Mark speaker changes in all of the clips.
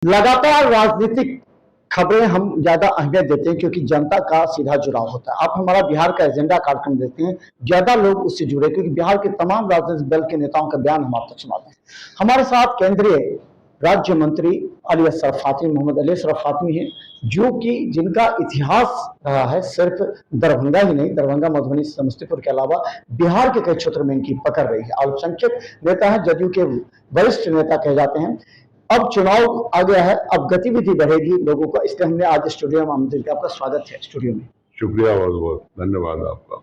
Speaker 1: लगातार राजनीतिक खबरें हम ज्यादा अहमियत देते हैं क्योंकि जनता का सीधा जुड़ाव होता है। आप हमारा बिहार का एजेंडा कार्यक्रम देखते हैं, ज्यादा लोग उससे जुड़े क्योंकि बिहार के तमाम राजनीतिक दल के नेताओं का बयान हम आप तक सुनाते हैं। हमारे साथ केंद्रीय राज्य मंत्री अली अशरफ फातमी, मोहम्मद अली अशरफ फातमी है, जो कि जिनका इतिहास रहा है सिर्फ दरभंगा ही नहीं, दरभंगा, मधुबनी, समस्तीपुर के अलावा बिहार के कई क्षेत्रों में इनकी पकड़ रही है। अल्पसंख्यक नेता है, जदयू के वरिष्ठ नेता कहे जाते हैं। अब चुनाव आ गया है, अब गतिविधि बढ़ेगी लोगों का, इसलिए हमने आज स्टूडियो में आमंत्रित किया। आपका स्वागत है स्टूडियो में।
Speaker 2: शुक्रिया, बहुत बहुत धन्यवाद आपका।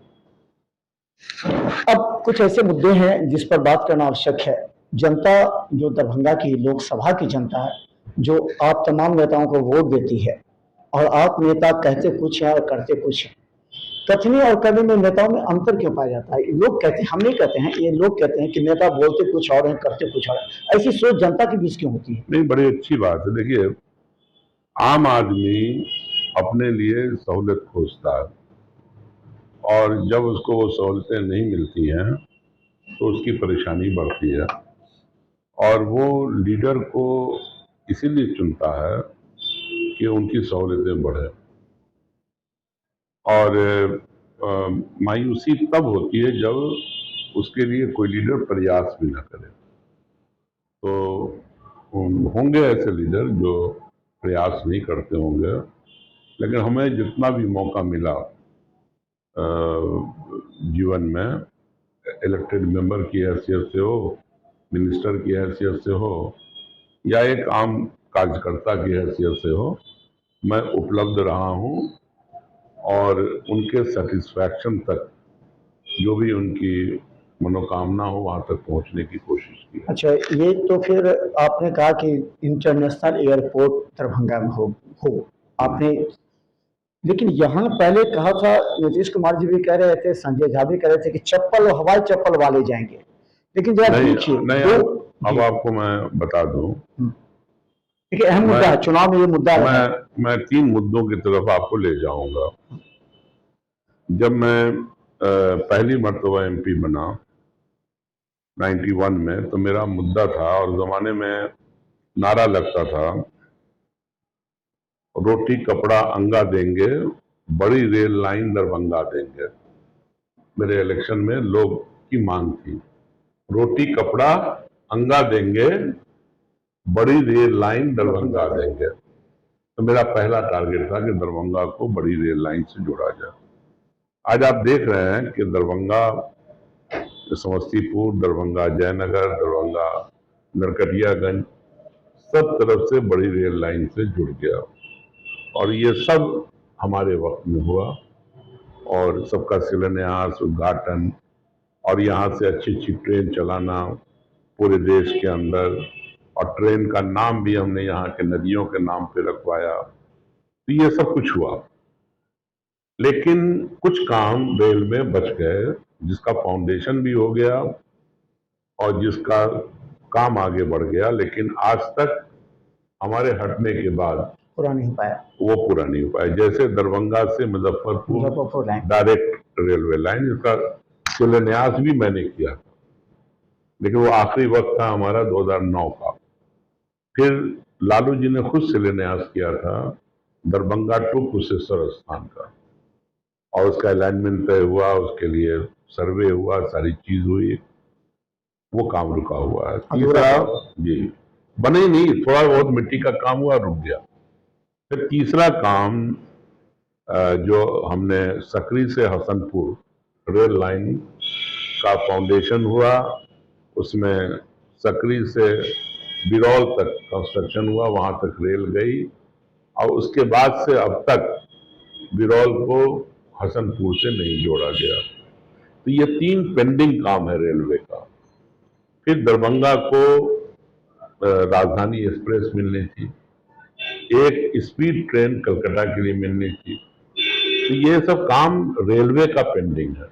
Speaker 1: अब कुछ ऐसे मुद्दे हैं जिस पर बात करना आवश्यक है। जनता जो दरभंगा की लोकसभा की जनता है, जो आप तमाम नेताओं को वोट देती है, और आप नेता कहते कुछ है और करते कुछ है। कथनी और करने में नेताओं में अंतर क्यों पाया जाता है? लोग कहते हैं, हम नहीं कहते हैं, ये लोग कहते हैं कि नेता बोलते कुछ और हैं, करते कुछ और है। ऐसी सोच जनता के बीच क्यों होती है?
Speaker 2: नहीं, बड़ी अच्छी बात है। देखिए, आम आदमी अपने लिए सहूलियत खोजता है और जब उसको वो सहूलतें नहीं मिलती हैं तो उसकी परेशानी बढ़ती है, और वो लीडर को इसीलिए चुनता है कि उनकी सहूलतें बढ़े। और मायूसी तब होती है जब उसके लिए कोई लीडर प्रयास भी ना करे। तो होंगे ऐसे लीडर जो प्रयास नहीं करते होंगे, लेकिन हमें जितना भी मौका मिला जीवन में, इलेक्टेड मेंबर की हैसियत से हो, मिनिस्टर की हैसियत से हो, या एक आम कार्यकर्ता की हैसियत से हो, मैं उपलब्ध रहा हूं और उनके सेटिस्फैक्शन तक, जो भी उनकी मनोकामना हो, वहां तक पहुंचने की कोशिश की।
Speaker 1: अच्छा, ये तो फिर आपने कहा कि इंटरनेशनल एयरपोर्ट दरभंगा में हो आपने, लेकिन यहाँ पहले कहा था, नीतीश कुमार जी भी कह रहे थे, संजय झा भी कह रहे थे कि चप्पल और हवाई चप्पल वाले जाएंगे। लेकिन जरा देखिए,
Speaker 2: अब आपको मैं बता दूं,
Speaker 1: देखिए अहम मुद्दा है, चुनाव में ये मुद्दा है।
Speaker 2: मैं 3 मुद्दों की तरफ आपको ले जाऊंगा। जब मैं पहली मर्तबा एमपी बना 91 में, तो मेरा मुद्दा था, और जमाने में नारा लगता था, रोटी कपड़ा अंगा देंगे, बड़ी रेल लाइन दरभंगा देंगे। मेरे इलेक्शन में लोग की मांग थी, रोटी कपड़ा अंगा देंगे, बड़ी रेल लाइन दरभंगा देंगे। तो मेरा पहला टारगेट था कि दरभंगा को बड़ी रेल लाइन से जोड़ा जाए। आज आप देख रहे हैं कि दरभंगा समस्तीपुर, दरभंगा जयनगर, दरभंगा नरकटियागंज, सब तरफ से बड़ी रेल लाइन से जुड़ गया, और ये सब हमारे वक्त में हुआ, और सबका शिलान्यास, उद्घाटन, और यहाँ से अच्छी अच्छी ट्रेन चलाना पूरे देश के अंदर, और ट्रेन का नाम भी हमने यहाँ के नदियों के नाम पे रखवाया। तो ये सब कुछ हुआ, लेकिन कुछ काम रेल में बच गए, जिसका फाउंडेशन भी हो गया और जिसका काम आगे बढ़ गया, लेकिन आज तक हमारे हटने के बाद
Speaker 1: पूरा नहीं पाया,
Speaker 2: वो पूरा नहीं हो पाया। जैसे दरभंगा से मुजफ्फरपुर डायरेक्ट रेलवे लाइन, इसका शिलान्यास भी मैंने किया, लेकिन वो आखिरी वक्त था हमारा 2009 का। फिर लालू जी ने खुद शिलान्यास किया था दरभंगा टू कुशेश्वर स्थान का, और उसका अलाइनमेंट तय हुआ, उसके लिए सर्वे हुआ, सारी चीज हुई, वो काम रुका हुआ है। तीसरा, जी, बने ही नहीं, थोड़ा बहुत मिट्टी का काम हुआ, रुक गया। फिर तीसरा काम जो हमने सकरी से हसनपुर रेल लाइन का फाउंडेशन हुआ, उसमें सकरी से बिरौल तक कंस्ट्रक्शन हुआ, वहां तक रेल गई, और उसके बाद से अब तक बिरौल को हसनपुर से नहीं जोड़ा गया। तो ये 3 पेंडिंग काम है रेलवे का। फिर दरभंगा को राजधानी एक्सप्रेस मिलनी थी, एक स्पीड ट्रेन कलकत्ता के लिए मिलनी थी। तो ये सब काम रेलवे का पेंडिंग है।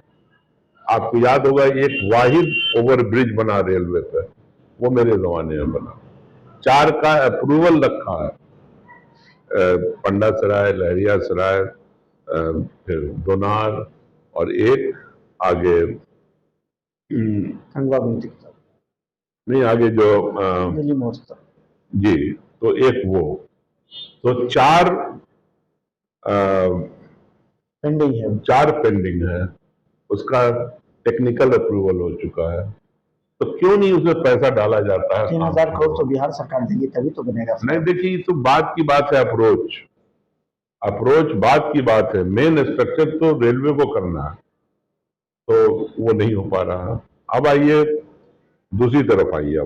Speaker 2: आपको याद होगा, एक वाहिद ओवरब्रिज बना रेलवे पे, वो मेरे जमाने में बना। 4 का अप्रूवल रखा है, पंडा सराय, लहरिया सराय, फिर दोनार, और एक आगे नहीं, आगे जो
Speaker 1: दिल्ली मोड़,
Speaker 2: जी, तो एक वो, तो
Speaker 1: पेंडिंग है।
Speaker 2: 4 पेंडिंग है। उसका टेक्निकल अप्रूवल हो चुका है, तो क्यों नहीं उसमें पैसा डाला जाता है?
Speaker 1: 3,000 करोड़ तो बिहार सरकार देगी तभी तो बनेगा।
Speaker 2: नहीं, देखिए, ये तो बात की बात है, अप्रोच बात की बात है, मेन स्ट्रक्चर तो रेलवे को करना है, तो वो नहीं हो पा रहा। अब आइए दूसरी तरफ आइए,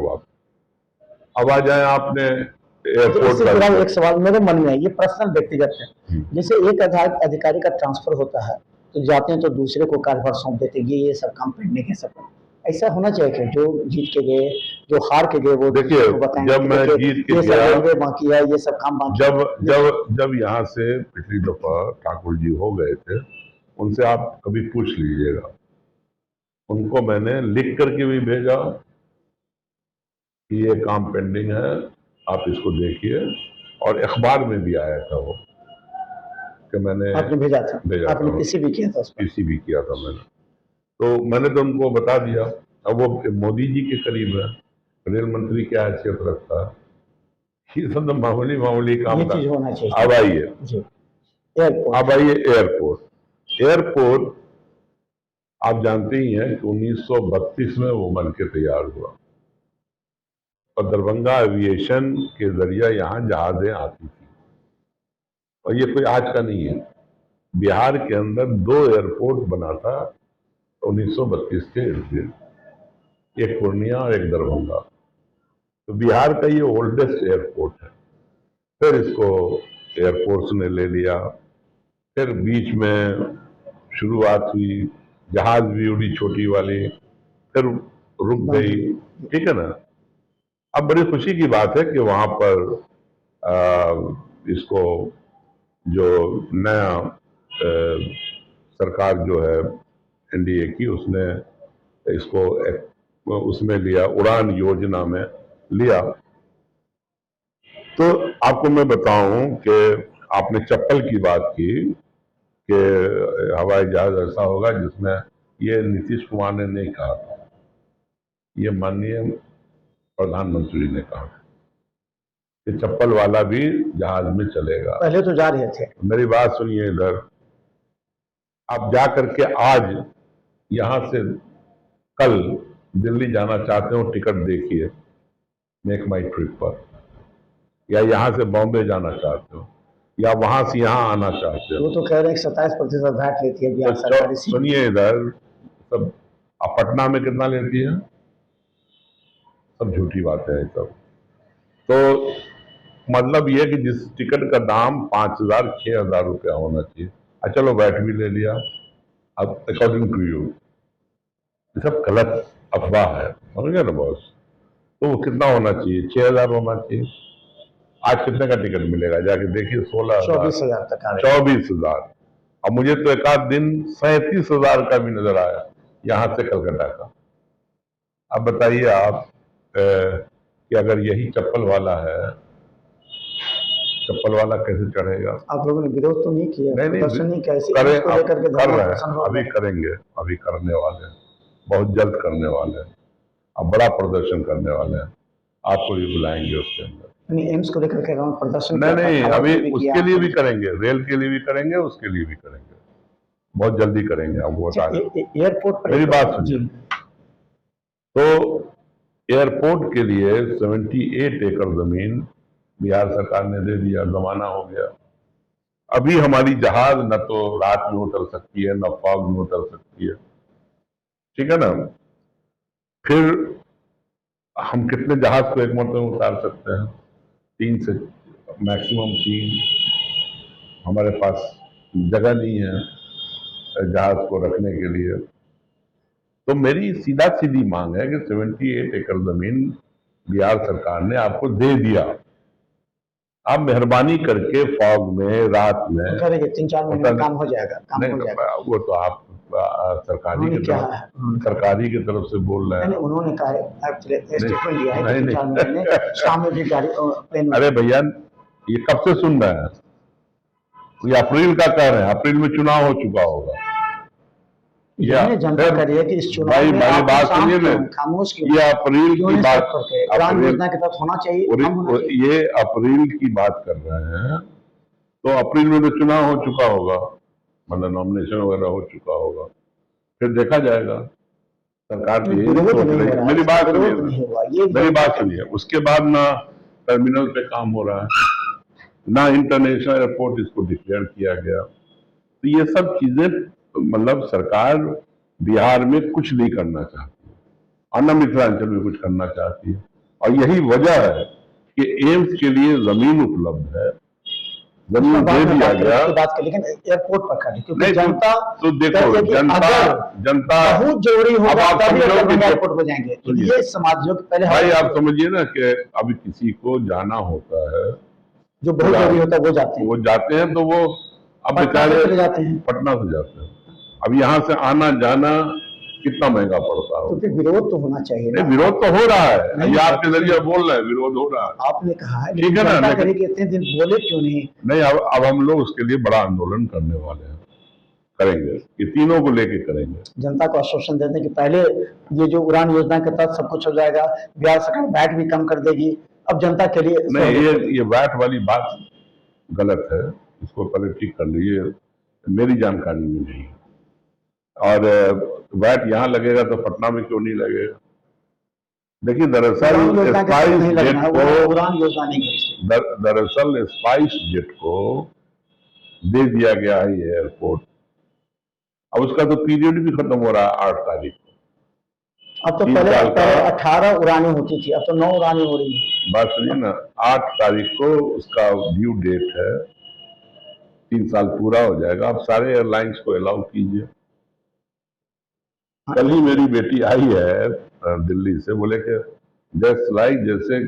Speaker 2: अब आ जाए आपने एयरपोर्ट
Speaker 1: इससे जुड़ा एक सवाल मेरे मन में है, ये पर्सनल व्यक्तिगत है। जैसे एक अधिकारी का ट्रांसफर होता है तो जाते हैं तो दूसरे को कार्यभार सौंप देते हैं, ये सब काम पेंडिंग है, सब ऐसा होना चाहिए कि जो जीत के गए, जो हार के गए, वो
Speaker 2: देखिए, जब मैं जीत के गया,
Speaker 1: बाकी है, ये सब काम बाकी
Speaker 2: जब यहाँ से पिछली दफा ठाकुर जी हो गए थे, उनसे आप कभी पूछ लीजिएगा, उनको मैंने लिख करके भी भेजा कि ये काम पेंडिंग है, आप इसको देखिए, और अखबार में भी आया था वो कि मैंने
Speaker 1: आपने भेजा था, आपने पीसी भी किया था,
Speaker 2: पीसी भी किया था मैंने, तो मैंने तो उनको बता दिया। अब वो मोदी जी के करीब है, रेल मंत्री क्या हैसियत रखता है, ये सब तो मामूली काम था। अब आइए एयरपोर्ट आप जानते ही हैं कि 1932 में वो बन के तैयार हुआ, और दरभंगा एविएशन के जरिए यहाँ जहाजें आती थी, और ये कोई आज का नहीं है। बिहार के अंदर 2 एयरपोर्ट बना था 1932 के इर्द-गिर्द, एक पूर्णिया और एक दरभंगा। तो बिहार का ये ओल्डेस्ट एयरपोर्ट है। फिर इसको एयरफोर्स ने ले लिया, फिर बीच में शुरुआत हुई, जहाज भी उड़ी छोटी वाली, फिर रुक गई, ठीक है ना। अब बड़ी खुशी की बात है कि वहां पर इसको जो नया सरकार जो है एनडीए की, उसने इसको उसमें लिया, उड़ान योजना में लिया। तो आपको मैं बताऊं कि आपने चप्पल की बात की कि हवाई जहाज ऐसा होगा जिसमें, ये नीतीश कुमार ने नहीं कहा था, ये माननीय प्रधानमंत्री ने कहा कि चप्पल वाला भी जहाज में चलेगा।
Speaker 1: पहले तो जा रहे थे।
Speaker 2: मेरी बात सुनिए, इधर आप जा करके आज यहां से कल दिल्ली जाना चाहते हो, टिकट देखिए मेक माई ट्रिप पर, या यहां से बॉम्बे जाना चाहते हो, या वहां से यहां आना चाहते हो,
Speaker 1: वो तो कह रहे हैं 27% वैट लेती है बिहार सरकार।
Speaker 2: सुनिए इधर सब, अब पटना में कितना लेती है, सब झूठी बात है सब। तो मतलब ये कि जिस टिकट का दाम 5,000 6,000 रुपया होना चाहिए, चलो वैट भी ले लिया, अब अकॉर्डिंग टू यू, सब गलत अफवाह है, समझ गए ना बॉस। तो वो कितना होना चाहिए, 6,000 होना चाहिए। आज कितने का टिकट मिलेगा, जाके देखिए 16,000
Speaker 1: 24,000 तक,
Speaker 2: 24,000। अब मुझे तो एक आध दिन 37,000 का भी नजर आया यहां से कलकत्ता का। अब बताइए आप कि अगर यही चप्पल वाला है, चप्पल वाला कैसे चढ़ेगा? आप लोगों ने विरोध तो नहीं किया? नहीं कैसे कर रहे हैं, अभी करेंगे, अभी करने वाले हैं, बहुत जल्द करने वाले हैं, अब बड़ा प्रदर्शन करने वाले हैं, आपको भी बुलाएंगे उसके अंदर।
Speaker 1: एम्स को लेकर के प्रदर्शन
Speaker 2: नहीं, अभी उसके लिए भी करेंगे, रेल के लिए भी करेंगे, उसके लिए भी करेंगे, बहुत जल्दी करेंगे। अब वो एयरपोर्ट पर मेरी बात सुनिए, तो एयरपोर्ट के लिए 78 एकड़ जमीन बिहार सरकार ने दे दिया, जमाना हो गया। अभी हमारी जहाज न तो रात में उतर सकती है, न फॉग में उतर सकती है, ठीक है ना। फिर हम कितने जहाज को एक मरतबा में उतार सकते हैं? 3 से मैक्सिमम 3। हमारे पास जगह नहीं है जहाज को रखने के लिए। तो मेरी सीधा सीधी मांग है कि 78 एकड़ जमीन बिहार सरकार ने आपको दे दिया, आप मेहरबानी करके फॉग में रात में
Speaker 1: 3-4 महीने में काम हो जाएगा,
Speaker 2: वो तो आप सरकारी की तरफ से बोल रहे हैं। उन्होंने कहा, स्टेटमेंट दिया है कि 4 महीने में शाम में भी गाड़ी। अरे भैया, ये कब से सुन रहे हैं? ये अप्रैल का कह रहे हैं, अप्रैल में चुनाव हो चुका होगा।
Speaker 1: यही जनता कर रही है कि इस चुनाव
Speaker 2: भाई
Speaker 1: में
Speaker 2: मेरी
Speaker 1: आप
Speaker 2: बात
Speaker 1: शांत
Speaker 2: सुनिए
Speaker 1: क्यों
Speaker 2: ना,
Speaker 1: हैं? खामोश क्यों
Speaker 2: ये
Speaker 1: हैं?
Speaker 2: अप्रैल
Speaker 1: क्यों
Speaker 2: की
Speaker 1: नहीं
Speaker 2: बात,
Speaker 1: सब करते? उड़ान योजना के तहत होना चाहिए, कम होना चाहिए।
Speaker 2: ये अप्रैल की बात कर रहे हैं, तो अप्रैल में तो चुनाव हो चुका होगा, मतलब नॉमिनेशन वगैरह हो चुका होगा, फिर देखा जाएगा। सरकार की यही
Speaker 1: विरोध
Speaker 2: सोच
Speaker 1: नहीं
Speaker 2: रही
Speaker 1: हो
Speaker 2: है।
Speaker 1: रहा है,
Speaker 2: मेरी
Speaker 1: इसका
Speaker 2: बात सुनिए
Speaker 1: विरोध
Speaker 2: ना,
Speaker 1: नहीं हुआ, ये
Speaker 2: मेरी
Speaker 1: जनता
Speaker 2: बात
Speaker 1: का
Speaker 2: सुनिए, उसके बाद ना टर्मिनल पे काम हो रहा है, ना इंटरनेशनल एयरपोर्ट इसको डिक्लेयर किया गया। तो ये सब चीजें, मतलब सरकार बिहार में कुछ नहीं करना चाहती और न मिथिलांचल में कुछ करना चाहती है, और यही वजह है कि एम्स के लिए जमीन उपलब्ध है, जमीन दे दिया गया।
Speaker 1: बात कर, लेकिन एयरपोर्ट पर करें, क्योंकि
Speaker 2: नहीं
Speaker 1: जनता
Speaker 2: तो देखो, जनता
Speaker 1: बहुत जरूरी होगा
Speaker 2: अब आप
Speaker 1: तभी
Speaker 2: समझो कि
Speaker 1: एयरपोर्ट पर जाएंगे। तो ये समाजों पहले
Speaker 2: भाई आप समझिए ना कि अभी किसी को जाना होता है,
Speaker 1: जो बहुत जरूरी होता है वो जाते हैं,
Speaker 2: तो वो अब बेचारे
Speaker 1: चले जाते हैं,
Speaker 2: पटना से जाते हैं। अब यहाँ से आना जाना कितना महंगा पड़ता है।
Speaker 1: तो फिर विरोध तो होना चाहिए ना।
Speaker 2: विरोध तो हो रहा है, ये आपके जरिए बोल रहे हैं विरोध हो रहा है,
Speaker 1: आपने कहा है,
Speaker 2: ठीक है ना,
Speaker 1: लेकिन इतने दिन बोले क्यों नहीं?
Speaker 2: अब हम लोग उसके लिए बड़ा आंदोलन करने वाले हैं, करेंगे, ये तीनों को लेके करेंगे।
Speaker 1: जनता को आश्वासन देते हैं कि पहले ये जो उड़ान योजना के तहत सब कुछ हो जाएगा, बिहार सरकार वैट भी कम कर देगी, अब जनता के लिए
Speaker 2: नहीं, ये वैट वाली बात गलत है, इसको पहले ठीक कर लीजिए, मेरी जानकारी में नहीं। और वैट यहाँ लगेगा तो पटना में क्यों नहीं लगेगा? देखिए, दरअसल स्पाइस जेट को दरअसल स्पाइस जेट को दे दिया गया है ये एयरपोर्ट। अब उसका तो पीरियड भी खत्म हो रहा है 8 तारीख को।
Speaker 1: अब तो पहले 18 उड़ानें होती थी, अब तो 9 उड़ानें हो रही है।
Speaker 2: बात सुनिए ना, 8 तारीख को उसका ड्यू डेट है, 3 साल पूरा हो जाएगा। अब सारे एयरलाइंस को अलाउ कीजिए। कल ही मेरी बेटी आई है दिल्ली से, बोले कि जस्ट लाइक जैसे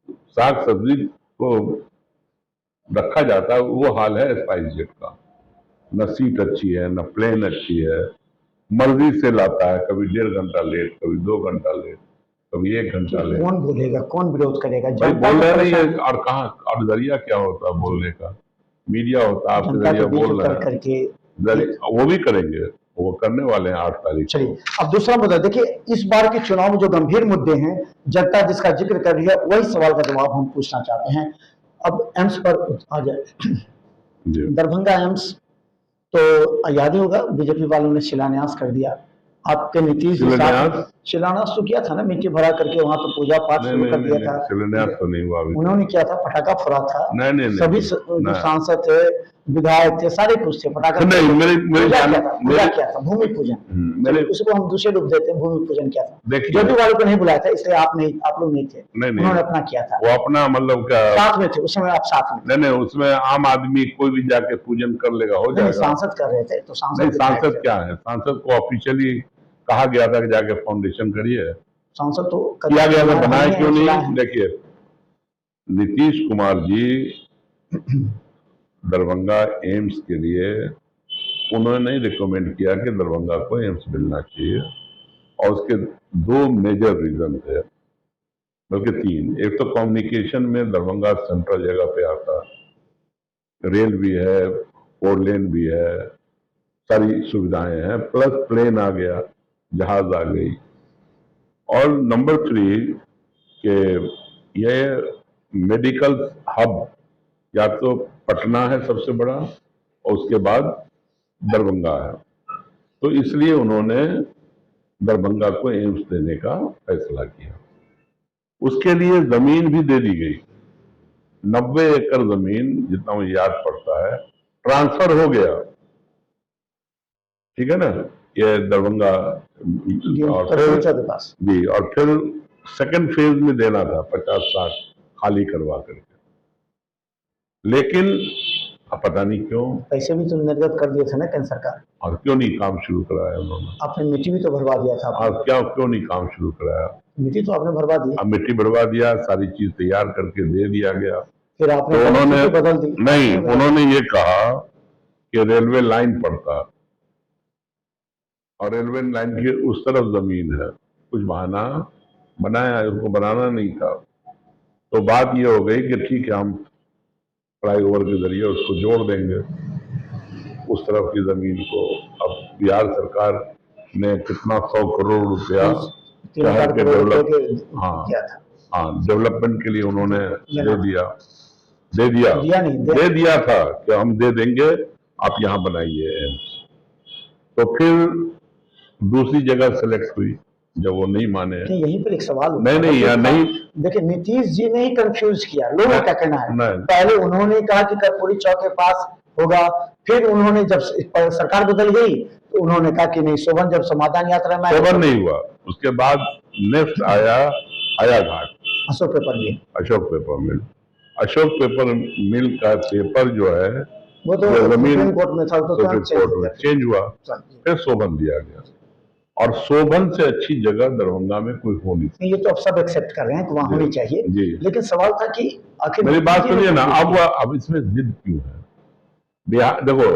Speaker 2: साग सब्जी को रखा जाता है वो हाल है स्पाइस जेट का। न सीट अच्छी है, न प्लेन अच्छी है, मर्जी से लाता है, कभी 1.5 घंटा लेट, कभी 2 घंटा लेट, कभी 1 घंटा लेट।
Speaker 1: कौन बोलेगा, कौन विरोध करेगा?
Speaker 2: भाई बोल रहे नहीं है, और कहाँ, और जरिया क्या होता है बोलने का? मीडिया होता है, आपके जरिए बोल रहे हैं, वो भी करेंगे, वो करने वाले हैं 8 तारीख।
Speaker 1: चलिए, अब दूसरा मुद्दा देखिए, इस बार के चुनाव में जो गंभीर मुद्दे हैं, जनता जिसका जिक्र कर रही है, वही सवाल का जवाब हम पूछना चाहते हैं। अब एम्स पर आ जाए, दरभंगा एम्स तो याद ही होगा, बीजेपी वालों ने शिलान्यास कर दिया, आपके नीतीश शिलान्यास तो किया था ना, मिट्टी भरा करके वहां पे पूजा पाठ शुरू कर दिया था।
Speaker 2: शिलान्यास तो नहीं हुआ,
Speaker 1: उन्होंने किया था, पटाखा फोड़ा था,
Speaker 2: नहीं,
Speaker 1: सभी सांसद थे, विधायक थे, सारे कुछ थे, पटाखा पूजा किया था, भूमि पूजन, उसको हम दूसरे रूप देते हैं, भूमि पूजन किया था। जेडी वालों को नहीं बुलाया था, इसलिए आप लोग नहीं थे, उन्होंने अपना किया था,
Speaker 2: वो अपना मतलब
Speaker 1: साथ में थे उस समय, आप साथ में
Speaker 2: नहीं, उसमें आम आदमी कोई भी जाके पूजन कर लेगा, हो जाएगा।
Speaker 1: सांसद कर रहे थे, तो
Speaker 2: सांसद क्या है? सांसद को ऑफिशियली कहा गया था कि जाके फाउंडेशन करिए,
Speaker 1: सांसद तो
Speaker 2: किया गया था, बनाए क्यों नहीं? देखिए, नीतीश कुमार जी दरभंगा एम्स के लिए उन्होंने नहीं रिकमेंड किया कि दरभंगा को एम्स मिलना चाहिए, और उसके 2 मेजर रीजन थे, बल्कि 3। एक तो कम्युनिकेशन में दरभंगा सेंट्रल जगह पे आता, रेल भी है, 4 लेन भी है, सारी सुविधाएं हैं, प्लस प्लेन आ गया, जहाज आ गई। और नंबर 3 के ये मेडिकल हब या तो पटना है सबसे बड़ा, और उसके बाद दरभंगा है, तो इसलिए उन्होंने दरभंगा को एम्स देने का फैसला किया। उसके लिए जमीन भी दे दी गई, 90 एकड़ जमीन, जितना मुझे याद पड़ता है, ट्रांसफर हो गया, ठीक है ना, ये दरभंगा। और फिर सेकंड फेज में देना था 50-60 खाली करवा करके, लेकिन अब पता नहीं क्यों
Speaker 1: पैसे भी तो निर्गत कर दिए थे ना केंद्र सरकार,
Speaker 2: और क्यों नहीं काम शुरू कराया उन्होंने?
Speaker 1: आपने मिट्टी भी तो भरवा दिया था,
Speaker 2: और क्यों नहीं काम शुरू कराया?
Speaker 1: मिट्टी तो आपने भरवा दी,
Speaker 2: अब मिट्टी भरवा दिया, सारी चीज तैयार करके दे दिया गया,
Speaker 1: फिर आपने
Speaker 2: तो उन्होंने
Speaker 1: बदल दी।
Speaker 2: नहीं, उन्होंने ये कहा कि रेलवे लाइन पड़ता, और रेलवे लाइन की उस तरफ जमीन है, कुछ बहाना बनाया, उसको बनाना नहीं था। तो बात ये हो गई कि ठीक है, हम फ्लाईओवर के जरिए उसको जोड़ देंगे। उस तरफ की जमीन को। अब बिहार सरकार ने कितना 100 करोड़ रुपया शहर के हाँ
Speaker 1: किया था।
Speaker 2: हाँ डेवलपमेंट के लिए उन्होंने दे दिया
Speaker 1: नहीं
Speaker 2: दे दिया था कि हम दे देंगे, आप यहाँ बनाइए एम्स। तो फिर दूसरी जगह सेलेक्ट हुई, जब वो नहीं माने।
Speaker 1: यहीं पर एक सवाल
Speaker 2: नहीं यार नहीं,
Speaker 1: देखिए नीतीश जी ने ही कंफ्यूज किया, लोगों का कहना है। पहले उन्होंने कहा कि कर्पूरी चौक के पास होगा, फिर उन्होंने जब सरकार बदल गई तो उन्होंने कहा कि नहीं, शोभन जब समाधान यात्रा में
Speaker 2: शोभन नहीं हुआ, उसके बाद नेक्स्ट आया घाट,
Speaker 1: अशोक पेपर मिल।
Speaker 2: अशोक पेपर मिल का पेपर जो है
Speaker 1: वो तो सुप्रीम कोर्ट में था, तो
Speaker 2: चेंज हुआ, फिर शोभन दिया गया। और शोभन से अच्छी जगह दरभंगा में कोई हो नहीं।
Speaker 1: ये तो अब सब एक्सेप्ट कर रहे हैं कि वहां होनी चाहिए, लेकिन सवाल था कि आखिर
Speaker 2: मेरी बात सुनिए ना, अब इसमें जिद क्यों है? बिहार देखो,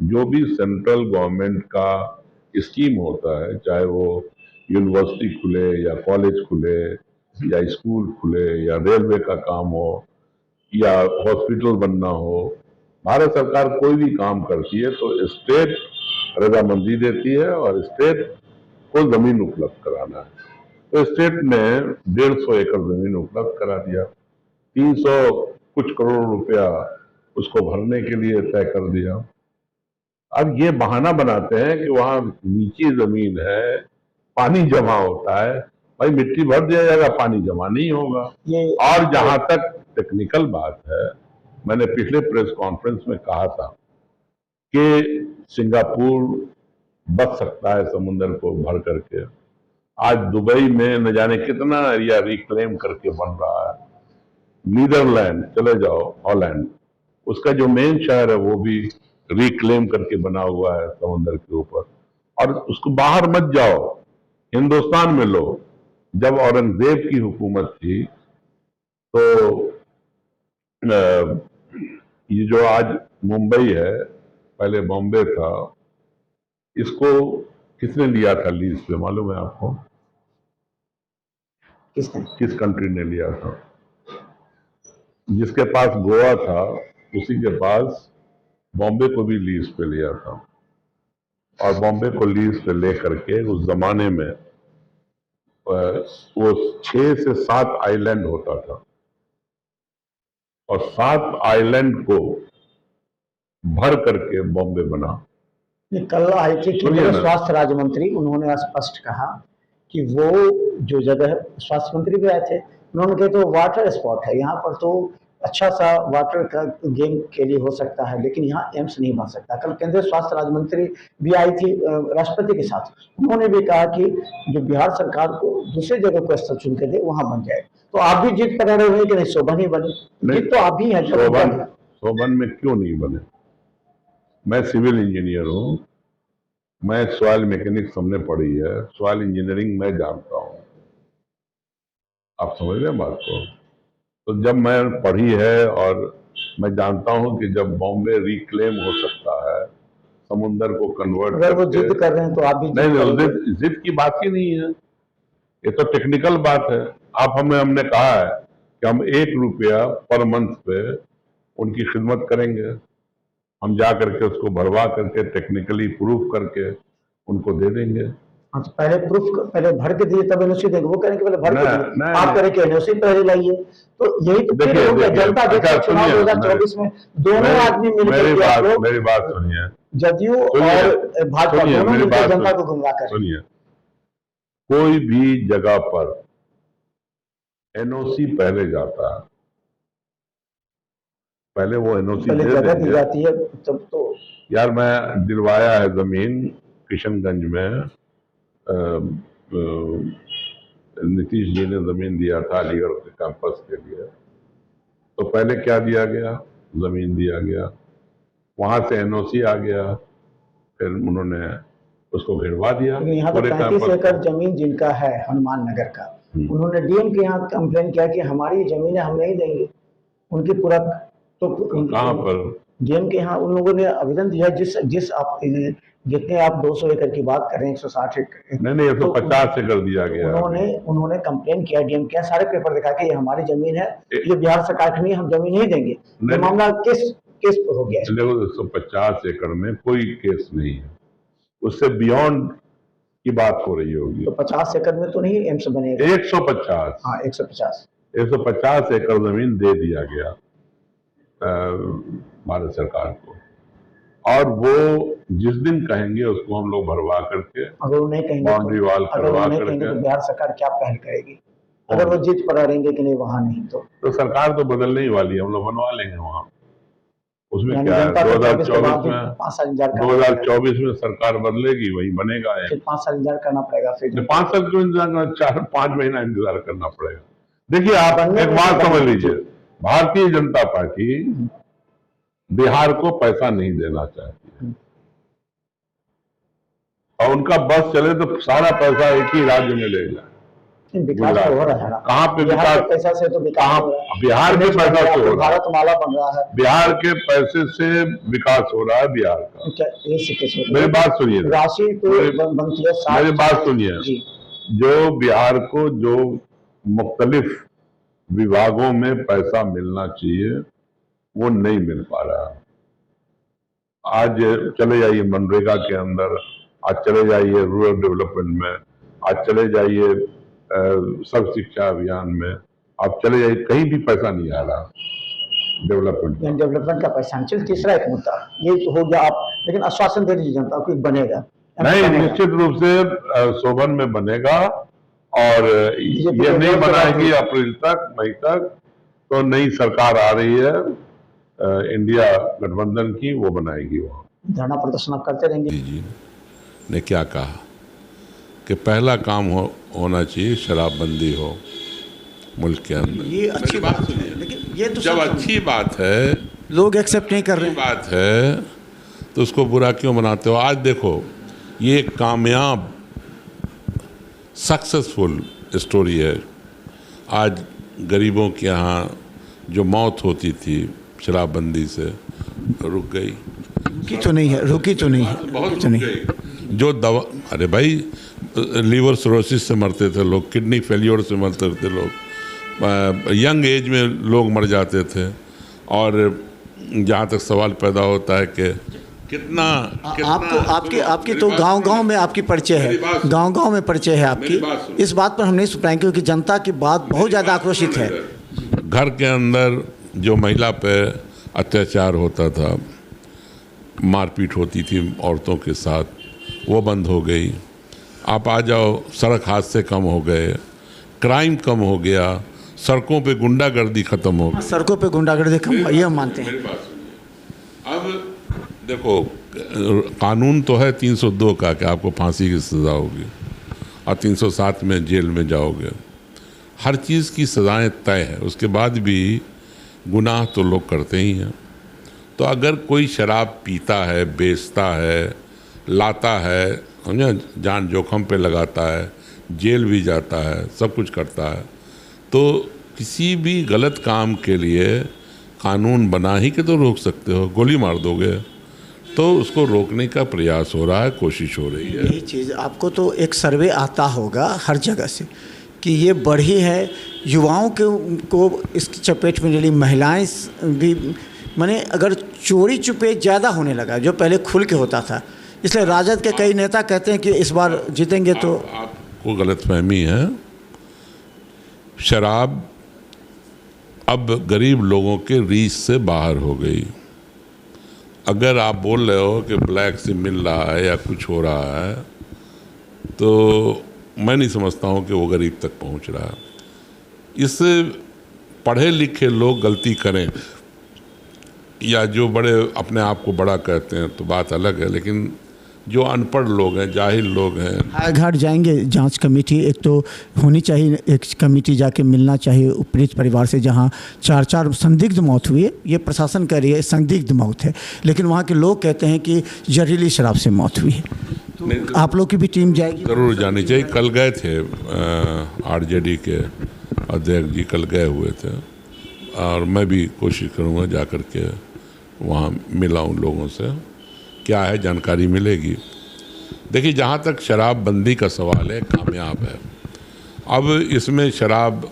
Speaker 2: जो भी सेंट्रल गवर्नमेंट का स्कीम होता है, चाहे वो यूनिवर्सिटी खुले या कॉलेज खुले या स्कूल खुले या रेलवे का काम हो या हॉस्पिटल बनना हो, भारत सरकार कोई भी काम करती है तो स्टेट रजामंदी देती है और स्टेट को जमीन उपलब्ध कराना है। तो स्टेट ने 150 एकड़ जमीन उपलब्ध करा दिया, 300 कुछ करोड़ रुपया उसको भरने के लिए तय कर दिया। अब ये बहाना बनाते हैं कि वहां नीचे जमीन है, पानी जमा होता है। भाई मिट्टी भर दिया जाएगा, पानी जमा नहीं होगा। और जहां तक टेक्निकल बात है, मैंने पिछले प्रेस कॉन्फ्रेंस में कहा था कि सिंगापुर बच सकता है समुद्र को भर करके। आज दुबई में न जाने कितना एरिया रिक्लेम करके बन रहा है। नीदरलैंड चले जाओ, हॉलैंड, उसका जो मेन शहर है वो भी रिक्लेम करके बना हुआ है समुद्र के ऊपर। और उसको बाहर मत जाओ, हिंदुस्तान में लो। जब औरंगजेब की हुकूमत थी तो ये जो आज मुंबई है, पहले बॉम्बे था, इसको किसने लिया था लीज पे, मालूम है आपको? किस कंट्री ने लिया था? जिसके पास गोवा था उसी के पास बॉम्बे को भी लीज पे लिया था। और बॉम्बे को लीज पे लेकर के उस जमाने में वो 6 से 7 आइलैंड होता था और 7 आइलैंड को भर करके बॉम्बे बना।
Speaker 1: कल आई थी कि स्वास्थ्य राज्य मंत्री, उन्होंने स्पष्ट कहा कि वो जो जगह, स्वास्थ्य मंत्री भी आए थे, उन्होंने कहा तो वाटर स्पॉट है यहाँ पर, तो अच्छा सा वाटर का गेम के लिए हो सकता है, लेकिन यहाँ एम्स नहीं बन सकता। कल केंद्रीय स्वास्थ्य राज्य मंत्री भी आई थी राष्ट्रपति के साथ, उन्होंने भी कहा कि जो बिहार सरकार को दूसरी जगह को स्थल चुन के दे वहां बन जाए। तो आप भी जीत पर रहे हो कि नहीं शोभन ही बने? जीत तो आप भी है।
Speaker 2: शोभन में क्यों नहीं बने? मैं सिविल इंजीनियर हूँ, मैं सॉइल मैकेनिक्स हमने पढ़ी है, सॉइल इंजीनियरिंग मैं जानता हूँ। आप समझ रहे हैं बात को? तो जब मैं पढ़ी है और मैं जानता हूं कि जब बॉम्बे रिक्लेम हो सकता है, समुद्र को कन्वर्ट,
Speaker 1: अगर वो जिद कर रहे हैं तो आप भी
Speaker 2: नहीं, जिद की बात ही नहीं है, ये तो टेक्निकल बात है। हमने कहा है कि हम 1 रुपया पर मंथ पे उनकी खिदमत करेंगे, हम जा करके उसको भरवा करके टेक्निकली प्रूफ करके उनको दे देंगे।
Speaker 1: हाँ, तो पहले भर के दिए तब एनओसी देंगे, वो करेंगे पहले भर के दिए, आप करें कि एनओसी पहले लाइए। तो यही तो जनता चुनाव 2024 में दोनों आदमी मिलकर,
Speaker 2: मेरी बात सुनिए,
Speaker 1: जदयू और भाजपा दोनों मिलकर जनता को गुमराह कर।
Speaker 2: सुनिए, कोई भी जगह पर एनओसी पहले जाता है, पहले वो एनओसी
Speaker 1: दी जाती है, तब तो
Speaker 2: यार मैं दिलवाया है जमीन किशनगंज में, नीतीश जी ने जमीन दिया था अलीगढ़ के कैंपस के लिए। तो पहले क्या दिया गया? जमीन दिया गया, वहां से एनओसी आ गया, फिर उन्होंने उसको घिरवा दिया।
Speaker 1: यहाँ तो 35 एकड़ जमीन जिनका है हनुमान नगर का, उन्होंने डीएम के यहाँ कंप्लेन किया कि हमारी जमीनें हम नहीं देंगे, उनकी पूरा। तो
Speaker 2: कहाँ पर?
Speaker 1: डीएम के यहाँ उन लोगों ने आवेदन दिया, जितने आप 200 एकड़ की बात कर रहे हैं, 160 एकड़
Speaker 2: नहीं, 150 एकड़ दिया गया।
Speaker 1: उन्होंने कंप्लेन किया, डीएम किया, सारे पेपर दिखा के ये हमारी जमीन है, ये बिहार सरकार की नहीं, हम जमीन नहीं देंगे। ये मामला किस केस हो गया है।
Speaker 2: देखो 150 एकड़ में कोई केस नहीं है, उससे बियॉन्ड की बात हो रही होगी।
Speaker 1: तो 50 एकड़ में तो नहीं एम्स बनेगा।
Speaker 2: 150
Speaker 1: हाँ 150
Speaker 2: 150 एकड़ जमीन दे दिया गया भारत सरकार को, और वो जिस दिन कहेंगे उसको हम लोग भरवा करके,
Speaker 1: अगर वो नहीं कहेंगे
Speaker 2: बाउंड्री वाल करवा करके,
Speaker 1: तो बिहार सरकार क्या पहल करेगी? अगर वो जीत पर रहेंगे कि नहीं वहां नहीं तो
Speaker 2: सरकार तो बदलने ही वाली है, हम लोग बनवा लेंगे वहां। उसमें
Speaker 1: यानी
Speaker 2: क्या है,
Speaker 1: जनता को
Speaker 2: 2024 में
Speaker 1: 5 साल इंतजार
Speaker 2: 2024 में सरकार बदलेगी, वही बनेगा।
Speaker 1: फिर 5 साल इंतजार करना पड़ेगा। फिर
Speaker 2: 5 साल क्यों इंतजार करना, 4-5 महीना इंतजार करना पड़ेगा। देखिए आप एक बात समझ लीजिए, भारतीय जनता पार्टी बिहार को पैसा नहीं देना चाहती है, और उनका बस चले तो सारा पैसा एक ही राज्य में ले जाए।
Speaker 1: विकास तो हो रहा है ना,
Speaker 2: कहाँ पे विकास?
Speaker 1: पैसा से तो विकास हो रहा है।
Speaker 2: बिहार के पैसा से हो रहा है,
Speaker 1: भारतमाला बन रहा है,
Speaker 2: बिहार के पैसे से विकास हो रहा है बिहार का।
Speaker 1: क्या ये
Speaker 2: मेरी बात सुनिए,
Speaker 1: राशि तो बनती है।
Speaker 2: मेरी बात सुनिए, जो बिहार को जो मुख्तलिफ विभागों में पैसा मिलना चाहिए वो नहीं मिल पा रहा है। आज चले जाइए मनरेगा के अंदर, आज चले जाइए रूरल डेवलपमेंट में, आज चले जाइए सर्व शिक्षा अभियान में, आप चले जाइए, कहीं भी पैसा नहीं आ रहा डेवलपमेंट
Speaker 1: का पैसा। चल तीसरा एक मुद्दा ये तो हो गया, आप लेकिन आश्वासन दे दीजिए जनता को बनेगा
Speaker 2: नहीं, निश्चित रूप से शोभन में बनेगा, और ये नहीं बनाएगी अप्रैल तक, मई तक, तो नई सरकार आ रही है इंडिया गठबंधन की, वो बनाएगी। वहाँ
Speaker 1: धरना प्रदर्शन आप करते रहेंगे।
Speaker 3: जी ने क्या कहा कि पहला काम होना चाहिए शराबबंदी हो मुल्क के अंदर।
Speaker 1: ये अच्छी बात है, लेकिन ये तो
Speaker 3: जब अच्छी बात है,
Speaker 1: लोग एक्सेप्ट नहीं कर रहे,
Speaker 3: बात है तो उसको बुरा क्यों बनाते हो? आज देखो, ये कामयाब सक्सेसफुल स्टोरी है। आज गरीबों के यहाँ जो मौत होती थी शराबबंदी से रुक गई।
Speaker 1: रुकी तो नहीं है, रुकी तो नहीं है,
Speaker 3: बहुत रुक गई। जो दवा, अरे भाई लीवर सिरोसिस से मरते थे लोग, किडनी फेलियर से मरते थे लोग, यंग एज में लोग मर जाते थे। और जहाँ तक सवाल पैदा होता है कि कितना
Speaker 1: आपको आपकी तो गांव-गांव में आपकी परिचय है, गांव-गांव में परिचय है आपकी। इस बात पर हम नहीं सुन पाएंगे क्योंकि जनता की बात बहुत ज़्यादा आक्रोशित है।
Speaker 3: घर के अंदर जो महिला पे अत्याचार होता था, मारपीट होती थी औरतों के साथ, वो बंद हो गई। आप आ जाओ, सड़क हादसे कम हो गए, क्राइम कम हो गया, सड़कों पे गुंडागर्दी खत्म हो गई।
Speaker 1: सड़कों पे गुंडागर्दी कम, ये हम मानते हैं।
Speaker 3: अब देखो, कानून तो है 302 का कि आपको फांसी की सज़ा होगी और 307 में जेल में जाओगे। हर चीज़ की सज़ाएं तय है, उसके बाद भी गुनाह तो लोग करते ही हैं। तो अगर कोई शराब पीता है, बेचता है, लाता है, समझा, जान जोखम पे लगाता है, जेल भी जाता है, सब कुछ करता है, तो किसी भी गलत काम के लिए कानून बना ही के तो रोक सकते हो। गोली मार दोगे तो उसको रोकने का प्रयास हो रहा है, कोशिश हो रही है।
Speaker 1: यही चीज़ आपको तो एक सर्वे आता होगा हर जगह से कि ये बढ़ी है, युवाओं को इसकी चपेट में डली, महिलाएं भी, माने अगर चोरी चुपे ज़्यादा होने लगा जो पहले खुल के होता था। इसलिए राजद के कई नेता कहते हैं कि इस बार जीतेंगे। तो
Speaker 3: आपको गलतफहमी है। शराब अब गरीब लोगों के रीच से बाहर हो गई। अगर आप बोल रहे हो कि ब्लैक से मिल रहा है या कुछ हो रहा है, तो मैं नहीं समझता हूँ कि वो गरीब तक पहुँच रहा है। इससे पढ़े लिखे लोग गलती करें या जो बड़े अपने आप को बड़ा कहते हैं तो बात अलग है, लेकिन जो अनपढ़ लोग हैं, जाहिल लोग हैं,
Speaker 1: घर जाएंगे। जांच कमेटी एक तो होनी चाहिए, एक कमेटी जाके मिलना चाहिए पीड़ित परिवार से, जहां 4 संदिग्ध मौत हुई है। ये प्रशासन कह रही है संदिग्ध मौत है, लेकिन वहां के लोग कहते हैं कि जहरीली शराब से मौत हुई है। तो आप लोग की भी टीम जाएगी?
Speaker 3: ज़रूर जानी चाहिए। कल गए थे आरजेडी के अध्यक्ष जी, कल गए हुए थे, और मैं भी कोशिश करूँगा जा कर के वहाँ मिला उन लोगों से, क्या है जानकारी मिलेगी। देखिए, जहाँ तक शराबबंदी का सवाल है, कामयाब है। अब इसमें शराब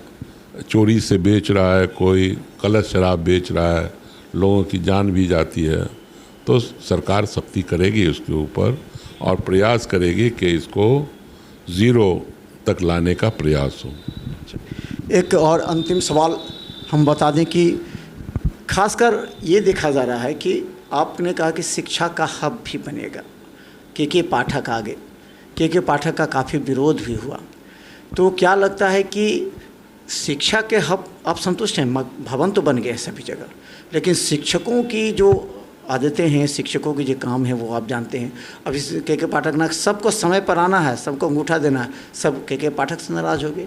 Speaker 3: चोरी से बेच रहा है, कोई गलत शराब बेच रहा है, लोगों की जान भी जाती है, तो सरकार सख्ती करेगी उसके ऊपर और प्रयास करेगी कि इसको ज़ीरो तक लाने का प्रयास हो।
Speaker 1: एक और अंतिम सवाल हम बता दें कि खासकर ये देखा जा रहा है कि आपने कहा कि शिक्षा का हब भी बनेगा। के पाठक आगे, के पाठक का काफ़ी विरोध भी हुआ, तो क्या लगता है कि शिक्षा के हब आप संतुष्ट हैं? भवन तो बन गए हैं सभी जगह, लेकिन शिक्षकों की जो आदतें हैं, शिक्षकों की जो काम है वो आप जानते हैं। अब इस के पाठक ना सबको समय पर आना है, सबको अंगूठा देना है, सब के पाठक से नाराज़ हो गए।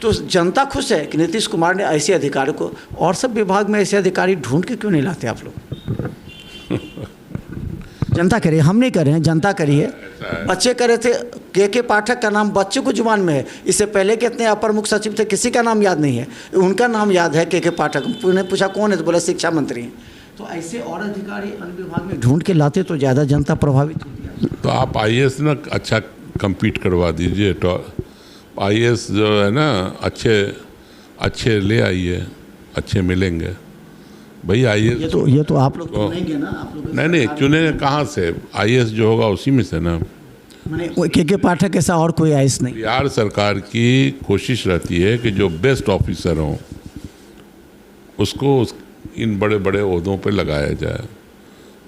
Speaker 1: तो जनता खुश है कि नीतीश कुमार ने ऐसे अधिकारी को, और सब विभाग में ऐसे अधिकारी ढूंढ के क्यों नहीं लाते आप लोग? जनता करिए, हम नहीं कर रहे हैं, जनता करिए। बच्चे करे थे, के पाठक का नाम बच्चे को जुबान में है। इससे पहले कितने अपर मुख्य सचिव थे, किसी का नाम याद नहीं है, उनका नाम याद है के पाठक। उन्हें पूछा कौन है, तो बोला शिक्षा मंत्री हैं। तो ऐसे और अधिकारी अन्य विभाग में ढूंढ के लाते तो ज़्यादा जनता प्रभावित होती है।
Speaker 3: तो आप IAS ना अच्छा compete करवा दीजिए, तो IAS जो है ना अच्छे ले आइए, अच्छे मिलेंगे भाई IAS।
Speaker 1: ये तो आप लोग चुनेंगे ना, आप लोग
Speaker 3: नहीं चुने कहाँ से? IAS जो होगा उसी में से ना।
Speaker 1: मैंने के पाठक ऐसा और कोई IAS नहीं।
Speaker 3: बिहार सरकार की कोशिश रहती है कि जो बेस्ट ऑफिसर हों उसको इन बड़े बड़े ओहदों पे लगाया जाए।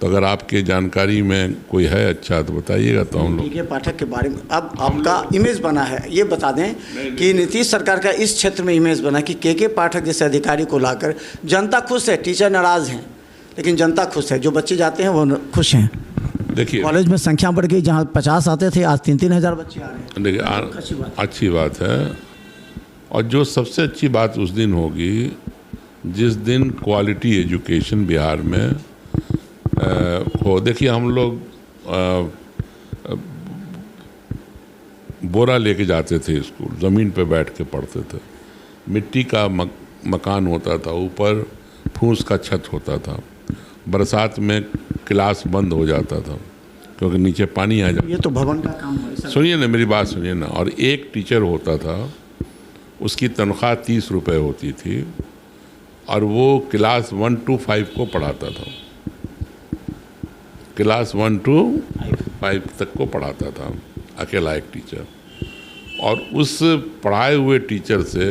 Speaker 3: तो अगर आपके जानकारी में कोई है अच्छा तो बताइएगा, तो हम लोग
Speaker 1: के पाठक के बारे में अब आपका इमेज बना है, ये बता दें कि नीतीश सरकार का इस क्षेत्र में इमेज बना कि के पाठक जैसे अधिकारी को लाकर जनता खुश है। टीचर नाराज हैं लेकिन जनता खुश है, जो बच्चे जाते हैं वो खुश हैं।
Speaker 3: देखिए
Speaker 1: कॉलेज में संख्या बढ़ गई, जहाँ 50 आते थे आज 3-3 हज़ार बच्चे आ रहे हैं।
Speaker 3: देखिए अच्छी बात है। और जो सबसे अच्छी बात उस दिन होगी जिस दिन क्वालिटी एजुकेशन बिहार में हो। देखिए हम लोग बोरा लेके जाते थे स्कूल, ज़मीन पे बैठ के पढ़ते थे। मिट्टी का मकान होता था, ऊपर फूस का छत होता था। बरसात में क्लास बंद हो जाता था क्योंकि नीचे पानी आ जाता।
Speaker 1: ये तो भवन का काम है।
Speaker 3: सुनिए ना, मेरी बात सुनिए ना। और एक टीचर होता था, उसकी तनख्वाह 30 रुपये होती थी और वो क्लास 1 to 5 को पढ़ाता था। क्लास 1 to 5 तक को पढ़ाता था, अकेला एक टीचर। और उस पढ़ाए हुए टीचर से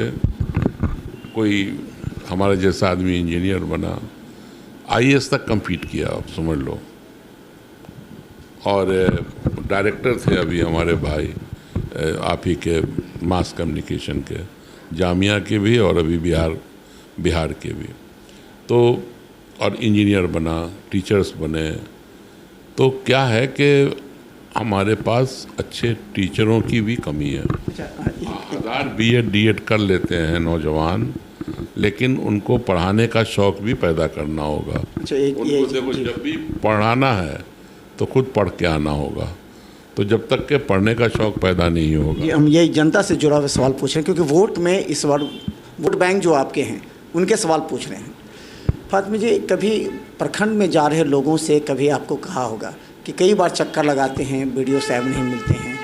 Speaker 3: कोई हमारे जैसा आदमी इंजीनियर बना, IAS तक compete किया, आप समझ लो। और डायरेक्टर थे अभी हमारे भाई आप ही के मास कम्युनिकेशन के, जामिया के भी और अभी बिहार के भी। तो और इंजीनियर बना, टीचर्स बने। तो क्या है कि हमारे पास अच्छे टीचरों की भी कमी है। 1000 B.Ed D.Ed कर लेते हैं नौजवान, लेकिन उनको पढ़ाने का शौक़ भी पैदा करना होगा। उनको देखो, जब भी पढ़ाना है तो खुद पढ़ के आना होगा। तो जब तक के पढ़ने का शौक़ पैदा नहीं होगा।
Speaker 1: हम यही जनता से जुड़ा हुआ सवाल पूछ रहे हैं, क्योंकि वोट में इस बार वोट बैंक जो आपके हैं उनके सवाल पूछ रहे हैं। फातिमा जी, कभी प्रखंड में जा रहे लोगों से कभी आपको कहा होगा कि कई बार चक्कर लगाते हैं, वीडियो साहब नहीं मिलते हैं,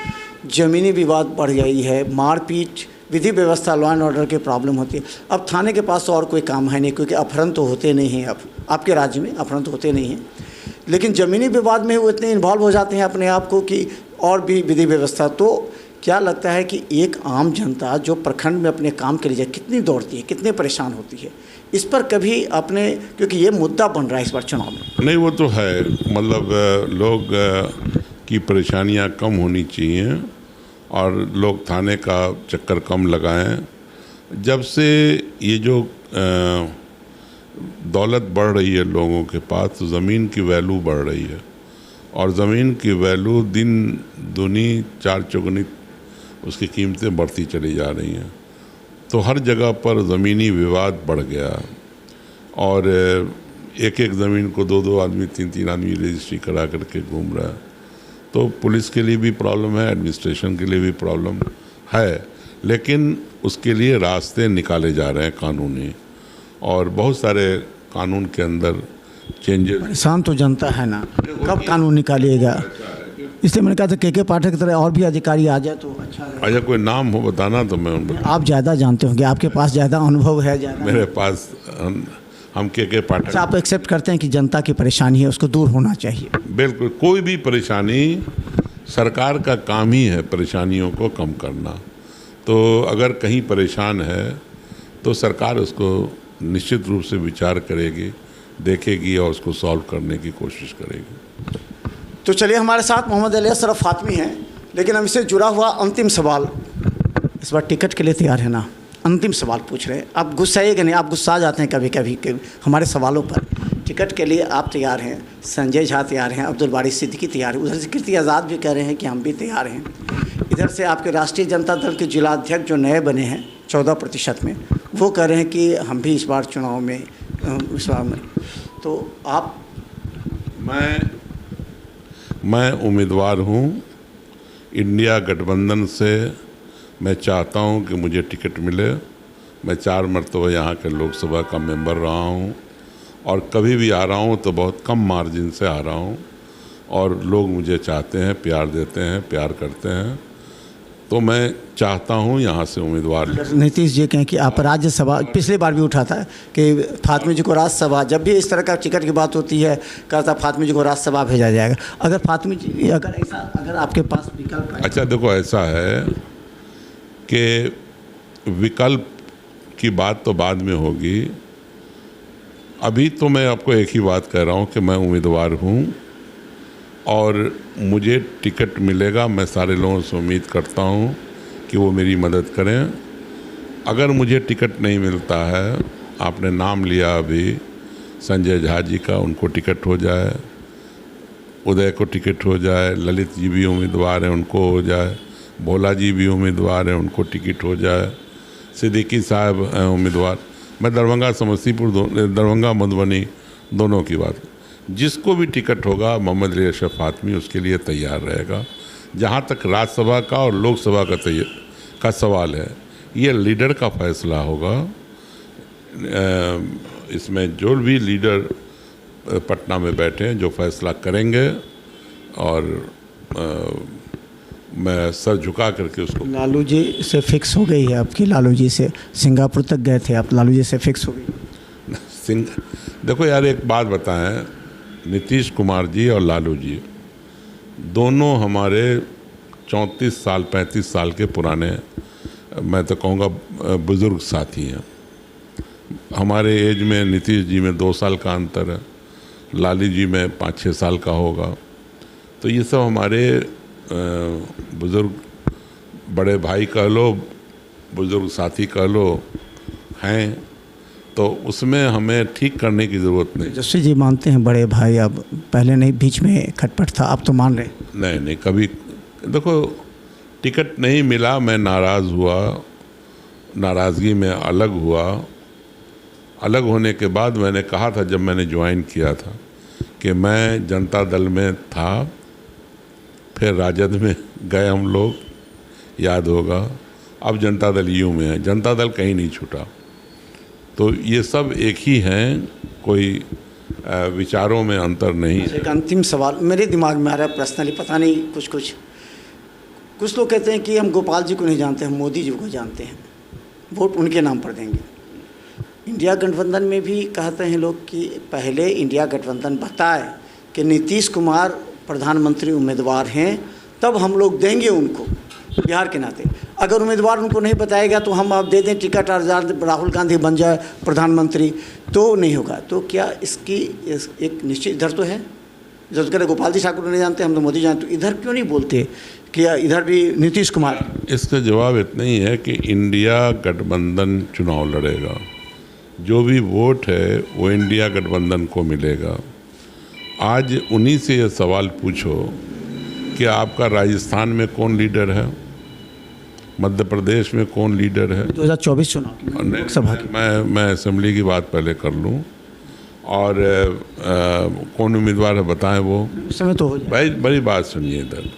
Speaker 1: ज़मीनी विवाद बढ़ गई है, मारपीट, विधि व्यवस्था, लॉ एंड ऑर्डर की प्रॉब्लम होती है। अब थाने के पास तो और कोई काम है नहीं, क्योंकि अपहरण तो होते नहीं हैं। अब आपके राज्य में अपहरण तो होते नहीं हैं, लेकिन ज़मीनी विवाद में वो इतने इन्वॉल्व हो जाते हैं अपने आप को कि और भी विधि व्यवस्था। तो क्या लगता है कि एक आम जनता जो प्रखंड में अपने काम के लिए जाए कितनी दौड़ती है, कितनी परेशान होती है, इस पर कभी अपने, क्योंकि ये मुद्दा बन रहा है इस बार चुनाव में।
Speaker 3: नहीं, वो तो है, मतलब लोग की परेशानियां कम होनी चाहिए और लोग थाने का चक्कर कम लगाएं। जब से ये जो दौलत बढ़ रही है लोगों के पास, तो ज़मीन की वैल्यू बढ़ रही है और ज़मीन की वैल्यू दिन दूनी चार चौगुनी उसकी कीमतें बढ़ती चली जा रही हैं। तो हर जगह पर ज़मीनी विवाद बढ़ गया और एक एक ज़मीन को 2-2 आदमी 3-3 आदमी रजिस्ट्री करा करके घूम रहा है। तो पुलिस के लिए भी प्रॉब्लम है, एडमिनिस्ट्रेशन के लिए भी प्रॉब्लम है, लेकिन उसके लिए रास्ते निकाले जा रहे हैं कानूनी, और बहुत सारे कानून के अंदर चेंजेस।
Speaker 1: परेशान तो जनता है ना, कब कानून निकालिएगा? इसलिए मैंने कहा था के पाठक की तरह और भी अधिकारी आ जाए तो अच्छा है।
Speaker 3: अच्छा, कोई नाम हो बताना तो मैं
Speaker 1: आप ज़्यादा जानते होंगे, आपके पास ज़्यादा अनुभव है। ज़्यादा
Speaker 3: मेरे पास हम के पाठक।
Speaker 1: अच्छा, आप एक्सेप्ट करते हैं कि जनता की परेशानी है, उसको दूर होना चाहिए?
Speaker 3: बिल्कुल, कोई भी परेशानी, सरकार का काम ही है परेशानियों को कम करना। तो अगर कहीं परेशान है तो सरकार उसको निश्चित रूप से विचार करेगी, देखेगी और उसको सॉल्व करने की कोशिश करेगी।
Speaker 1: तो चलिए, हमारे साथ मोहम्मद अली असरफ फातमी हैं, लेकिन हम इससे जुड़ा हुआ अंतिम सवाल, इस बार टिकट के लिए तैयार है ना? अंतिम सवाल पूछ रहे हैं, आप गुस्साइएगा नहीं, आप गुस्सा जाते हैं कभी कभी हमारे सवालों पर। टिकट के लिए आप तैयार हैं, संजय झा तैयार हैं, अब्दुल बारी सिद्दीकी तैयार है, उधर से कीर्ति आज़ाद भी कह रहे हैं कि हम भी तैयार हैं, इधर से आपके राष्ट्रीय जनता दल के जिला अध्यक्ष जो नए बने हैं 14% में, वो कह रहे हैं कि हम भी इस बार चुनाव में तो आप?
Speaker 3: मैं उम्मीदवार हूँ इंडिया गठबंधन से। मैं चाहता हूँ कि मुझे टिकट मिले। मैं 4 मरतबा यहाँ के लोकसभा का मेंबर रहा हूँ और कभी भी आ रहा हूँ तो बहुत कम मार्जिन से आ रहा हूँ और लोग मुझे चाहते हैं, प्यार देते हैं, प्यार करते हैं। तो मैं चाहता हूँ यहाँ से उम्मीदवार।
Speaker 1: नीतीश जी कहें कि आप राज्यसभा, पिछली बार भी उठा था कि फातमी जी को राज्यसभा, जब भी इस तरह का टिकट की बात होती है कहता फातमी जी को राज्यसभा भेजा जाएगा। अगर फातमी जी, अगर आपके पास विकल्प है?
Speaker 3: अच्छा देखो, ऐसा है कि विकल्प की बात तो बाद में होगी। अभी तो मैं आपको एक ही बात कह रहा हूँ कि मैं उम्मीदवार हूँ और मुझे टिकट मिलेगा। मैं सारे लोगों से उम्मीद करता हूँ कि वो मेरी मदद करें। अगर मुझे टिकट नहीं मिलता है, आपने नाम लिया अभी संजय झा जी का, उनको टिकट हो जाए, उदय को टिकट हो जाए, ललित जी भी उम्मीदवार हैं, उनको हो जाए, भोला जी भी उम्मीदवार हैं, उनको टिकट हो जाए, सिद्दीकी साहब हैं उम्मीदवार। मैं दरभंगा समस्तीपुर, दरभंगा मधुबनी दोनों की बात, जिसको भी टिकट होगा मोहम्मद अली असरफ फातमी उसके लिए तैयार रहेगा। जहाँ तक राज्यसभा का और लोकसभा का सवाल है, ये लीडर का फैसला होगा। इसमें जो भी लीडर पटना में बैठे हैं जो फैसला करेंगे और मैं सर झुका करके उसको।
Speaker 1: लालू जी से फिक्स हो गई है आपकी? लालू जी से सिंगापुर तक गए थे आप, लालू जी से फिक्स हो गई?
Speaker 3: देखो यार, एक बात बताएं, नीतीश कुमार जी और लालू जी दोनों हमारे 34 साल 35 साल के पुराने, मैं तो कहूँगा बुज़ुर्ग साथी हैं। हमारे एज में नीतीश जी में 2 साल का अंतर है, लालू जी में 5-6 साल का होगा। तो ये सब हमारे बुज़ुर्ग, बड़े भाई कह लो, बुज़ुर्ग साथी कह लो हैं, तो उसमें हमें ठीक करने की ज़रूरत नहीं।
Speaker 1: जस्सी जी मानते हैं बड़े भाई, अब पहले नहीं, बीच में खटपट था, अब तो मान रहे?
Speaker 3: नहीं, कभी देखो, टिकट नहीं मिला, मैं नाराज़ हुआ, नाराज़गी में अलग हुआ। अलग होने के बाद मैंने कहा था जब मैंने ज्वाइन किया था कि मैं जनता दल में था, फिर राजद में गए हम लोग, याद होगा। अब जनता दल यू में है, जनता दल कहीं नहीं छूटा। तो ये सब एक ही हैं, कोई विचारों में अंतर नहीं है।
Speaker 1: एक अंतिम सवाल मेरे दिमाग में आ रहा है पर्सनली, पता नहीं कुछ लोग कहते हैं कि हम गोपाल जी को नहीं जानते, हम मोदी जी को जानते हैं, वोट उनके नाम पर देंगे। इंडिया गठबंधन में भी कहते हैं लोग कि पहले इंडिया गठबंधन बताए कि नीतीश कुमार प्रधानमंत्री उम्मीदवार हैं, तब हम लोग देंगे उनको बिहार के नाते। अगर उम्मीदवार उनको नहीं बताएगा तो हम आप दे दें टिकट और राहुल गांधी बन जाए प्रधानमंत्री, तो नहीं होगा। तो क्या इसकी एक निश्चित इधर तो है, जब कह गोपाल जी ठाकुर नहीं जानते, हम तो मोदी जानते, तो इधर क्यों नहीं बोलते कि इधर भी नीतीश कुमार?
Speaker 3: इसका जवाब इतना ही है कि इंडिया गठबंधन चुनाव लड़ेगा, जो भी वोट है वो इंडिया गठबंधन को मिलेगा। आज उन्हीं से ये सवाल पूछो कि आपका राजस्थान में कौन लीडर है, मध्य प्रदेश में कौन लीडर है।
Speaker 1: 2024 चुनाव लोकसभा की
Speaker 3: मैं असेंबली की बात पहले कर लूं, और कौन उम्मीदवार है बताएं वो
Speaker 1: उस समय तो हो जाए।
Speaker 3: भाई बड़ी बात सुनिए इधर।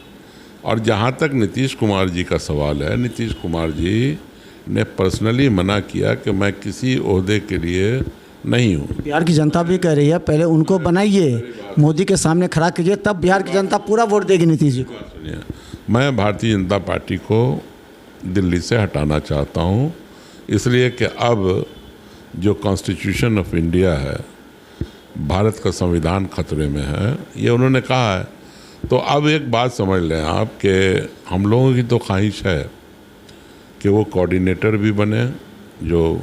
Speaker 3: और जहाँ तक नीतीश कुमार जी का सवाल है, नीतीश कुमार जी ने पर्सनली मना किया कि मैं किसी ओहदे के लिए नहीं हूँ।
Speaker 1: बिहार की जनता भी कह रही है पहले उनको बनाइए, मोदी के सामने खड़ा कीजिए, तब बिहार की जनता पूरा वोट देगी नीतीश जी को।
Speaker 3: सुनिए, मैं भारतीय जनता पार्टी को दिल्ली से हटाना चाहता हूँ, इसलिए कि अब जो कॉन्स्टिट्यूशन ऑफ इंडिया है, भारत का संविधान खतरे में है, ये उन्होंने कहा है। तो अब एक बात समझ लें आप कि हम लोगों की तो ख्वाहिश है कि वो कोऑर्डिनेटर भी बने, जो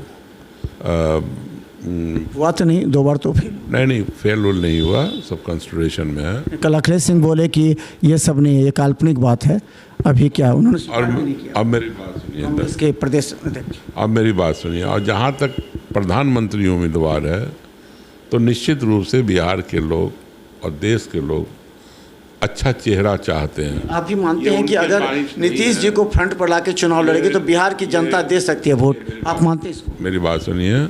Speaker 1: हुआ तो नहीं, 2 बार तो फिर
Speaker 3: नहीं फेल नहीं हुआ, सब कंसिडरेशन में है।
Speaker 1: कल अखिलेश सिंह बोले कि ये सब नहीं है, ये काल्पनिक बात है। अभी क्या उन्होंने
Speaker 3: और अब मेरी बात सुनिए,
Speaker 1: कांग्रेस के प्रदेश अध्यक्ष,
Speaker 3: अब मेरी बात सुनिए, और जहाँ तक प्रधानमंत्री उम्मीदवार है तो निश्चित रूप से बिहार के लोग और देश के लोग अच्छा चेहरा चाहते हैं।
Speaker 1: आप भी मानते हैं कि अगर नीतीश जी को फ्रंट पर लाके चुनाव लड़ेंगे तो बिहार की जनता दे सकती है वोट, आप मानते हैं इसको?
Speaker 3: मेरी बात सुनिए,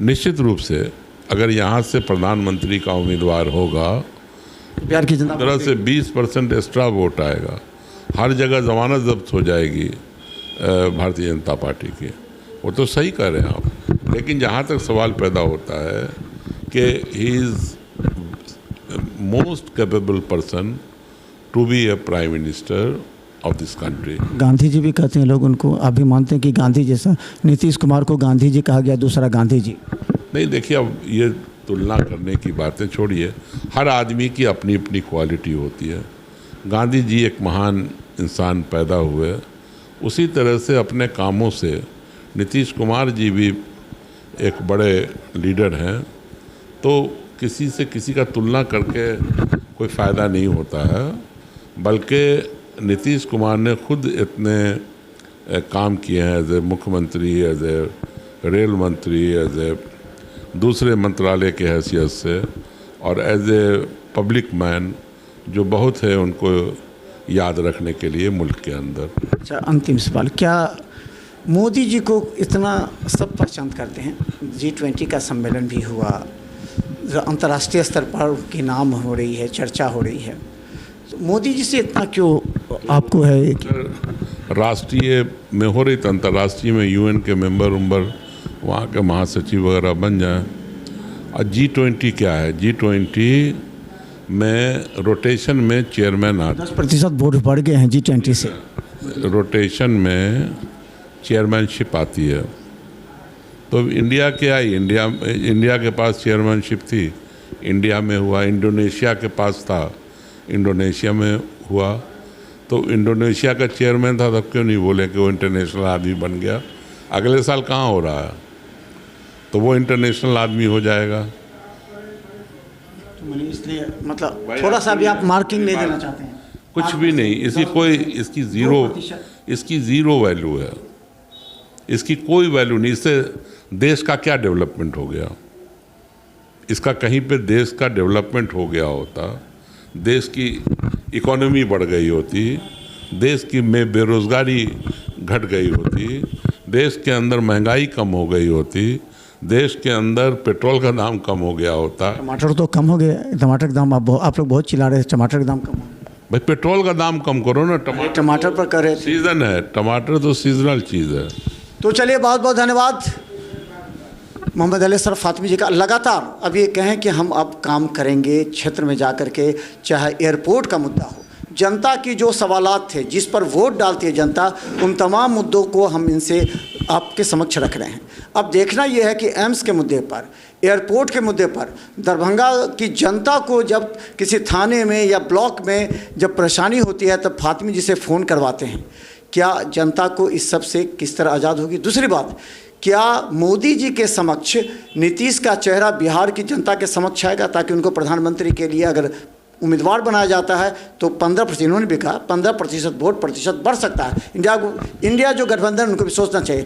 Speaker 3: निश्चित रूप से अगर यहाँ से प्रधानमंत्री का उम्मीदवार होगा,
Speaker 1: बिहार की जनता
Speaker 3: तरह से 20% एक्स्ट्रा वोट आएगा, हर जगह जमानत जब्त हो जाएगी भारतीय जनता पार्टी की। वो तो सही कह रहे हैं आप, लेकिन जहाँ तक सवाल पैदा होता है कि he is most capable person to be a prime minister of this country.
Speaker 1: Gandhi ji भी कहते हैं लोग उनको, आप भी मानते हैं कि गांधी जैसा? नीतीश कुमार को गांधी जी कहा गया, दूसरा गांधी जी।
Speaker 3: नहीं, देखिए, अब ये तुलना करने की बातें छोड़िए, हर आदमी की अपनी अपनी क्वालिटी होती है। गांधी जी एक महान इंसान पैदा हुए, उसी तरह से अपने कामों से नीतीश कुमार जी भी एक बड़े लीडर हैं। तो किसी से किसी का तुलना करके कोई फ़ायदा नहीं होता है, बल्कि नीतीश कुमार ने खुद इतने काम किए हैं एज ए मुख्यमंत्री, एज ए रेल मंत्री, एज ए दूसरे मंत्रालय के हैसियत से, और एज ए पब्लिक मैन, जो बहुत है उनको याद रखने के लिए मुल्क के अंदर।
Speaker 1: अच्छा, अंतिम सवाल, क्या मोदी जी को इतना सब पसंद करते हैं? G20 का सम्मेलन भी हुआ, अंतर्राष्ट्रीय स्तर पर उनकी नाम हो रही है, चर्चा हो रही है, तो मोदी जी से इतना क्यों आपको है?
Speaker 3: राष्ट्रीय में हो रही तो अंतर्राष्ट्रीय में UN के मेंबर वहाँ के महासचिव वगैरह बन जाए। और G20 क्या है? G20 में रोटेशन में चेयरमैन आते,
Speaker 1: 10% वोट बढ़ गए हैं G20 से।
Speaker 3: रोटेशन में चेयरमैनशिप आती है। तो इंडिया क्या है? इंडिया के पास चेयरमैनशिप थी, इंडिया में हुआ। इंडोनेशिया के पास था, इंडोनेशिया में हुआ। तो इंडोनेशिया का चेयरमैन था, तब क्यों नहीं बोले कि वो इंटरनेशनल आदमी बन गया? अगले साल कहाँ हो रहा है, तो वो इंटरनेशनल आदमी हो जाएगा।
Speaker 1: तो इसलिए मतलब थोड़ा सा भी आप मार्किंग नहीं देना चाहते हैं?
Speaker 3: कुछ भी नहीं, इसकी ज़ीरो वैल्यू है, इसकी कोई वैल्यू नहीं। इससे देश का क्या डेवलपमेंट हो गया? इसका कहीं पे देश का डेवलपमेंट हो गया होता, देश की इकोनॉमी बढ़ गई होती, देश की में बेरोज़गारी घट गई होती, देश के अंदर महंगाई कम हो गई होती, देश के अंदर पेट्रोल का दाम कम हो गया होता।
Speaker 1: टमाटर तो कम हो गया, टमाटर का दाम आप लोग बहुत चिल्ला रहे हैं, टमाटर का दाम कम हो गया।
Speaker 3: भाई पेट्रोल का दाम कम करो ना,
Speaker 1: टमाटर पर कर रहे थे।
Speaker 3: सीजन है, टमाटर तो सीजनल चीज़ है।
Speaker 1: तो चलिए, बहुत बहुत धन्यवाद मोहम्मद अली असरफ फातमी जी का। लगातार अब ये कहें कि हम अब काम करेंगे क्षेत्र में जा कर के, चाहे एयरपोर्ट का मुद्दा हो, जनता की जो सवालात थे, जिस पर वोट डालती है जनता, उन तमाम मुद्दों को हम इनसे आपके समक्ष रख रहे हैं। अब देखना यह है कि एम्स के मुद्दे पर, एयरपोर्ट के मुद्दे पर, दरभंगा की जनता को जब किसी थाने में या ब्लॉक में जब परेशानी होती है तब फातमी जी से फ़ोन करवाते हैं। क्या जनता को इस सब से किस तरह आज़ाद होगी? दूसरी बात, क्या मोदी जी के समक्ष नीतीश का चेहरा बिहार की जनता के समक्ष आएगा, ताकि उनको प्रधानमंत्री के लिए अगर उम्मीदवार बनाया जाता है तो 15%, इन्होंने भी कहा 15% वोट प्रतिशत बढ़ सकता है। इंडिया जो गठबंधन, उनको भी सोचना चाहिए।